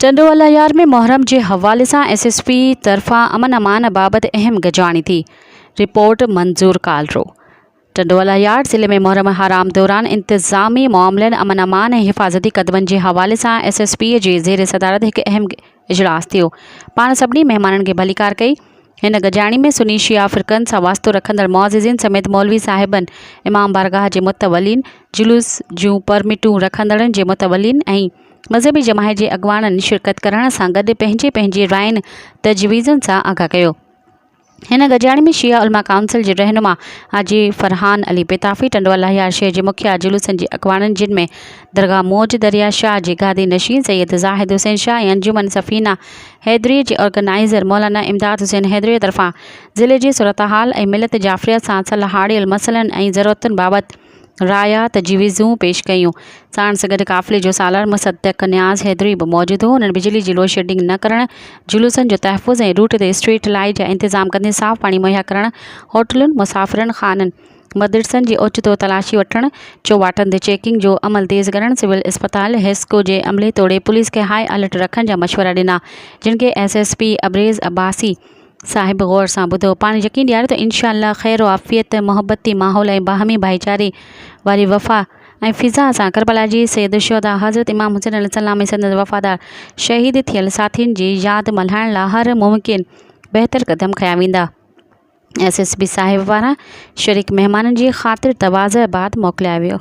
टंडोअलायार में मुहर्रम के हवाले से SSP तरफा अमन अमान बाबत अहम गजानी थी। रिपोर्ट मंजूर कालरो। टंडोअलायार ज़िले में मुहर्रम हराम दौरान इंतजामी मामलन अमन अमान ऐं हिफ़ाज़ती कदमनि के हवाले से SSP जे ज़ेर सदारत एक अहम इजलास थियो। पाण सभिनी मेहमाननि खे भलीकार कई। इन गजाणी में सुनी शिया फ़िरक़नि सां वास्तो रखंदड़ मुअज़्ज़िज़ीन समेत मौलवी साहिबन, इमाम बारगाह के मुतवलीन, जुलूस जूं परमिटूं रखंदड़नि के मुतवलीन ऐं मज़हबी जमायत के अगवाननि शिरकत करण सां गॾु पंहिंजे रायनि तजवीज़नि सां आगाह कयो। हिन गजाणी में शिया उलमा काउंसिल के रहनुमा हाजी फरहान अली पेताफ़ी, टंडोअलायार शहर के मुखिया जुलूसन के अगवाननि जिनमें दरगाह मौज दरिया शाह के गादी नशीन सैयद ज़ाहिद हुसैन शाह ऐं अंजुमन सफ़ीना हैदरी के ऑर्गेनाइज़र मौलाना इमदाद हुसैन हैदरी तरफा ज़िले की सूरत हाल ऐं मिलत जाफ़रिया सां सलाहाड़ियल मसइलनि ऐं ज़रूरतुनि बाबत राया तजवीज़ूं पेश कयूं। साण से गॾु काफ़िले जो सालार मुसद्दक़ न्याज़ हैदरी भी मौजूद हो। उन्होंने बिजली की लोड शेडिंग न करण, जुलूसन जो तहफ़ुज़ ऐं रूट ते स्ट्रीट लाइट जा इंतजाम कंदे साफ़ पानी मुहैया करण, होटलुनि, मुसाफ़िरनि खाननि, मदरसनि की ओचितो तलाशी वठण, चौवाटनि ते चेकिंग जो अमल तेज़ करण, सिविल अस्पताल हेस्को के अमले तोड़े पुलिस के हाई अलर्ट रखण जा मशवरा ॾिना, जिनके SSP अब्रेज़ अब्बासी साहिब गौर सां ॿुधो। पाण यकीन ॾियारियो त इंशाअल्लाह ख़ैर आफ़ियत, मोहब्बती माहौल ऐं बाहमी भाईचारे वारी वफ़ा ऐं फ़िज़ा सां करबला जी सैयद शुहदा हज़रत इमाम हुसैन अलैहिस्सलाम ऐं संदसि वफ़ादार शहीद थियल साथियुनि जी याद मल्हाइण लाइ हर मुमकिन बहितर कदम खया वेंदा। SSP साहिब पारां शरीक मेहमाननि जी ख़ातिर तवाज़ बाद मोकिलिया वियो।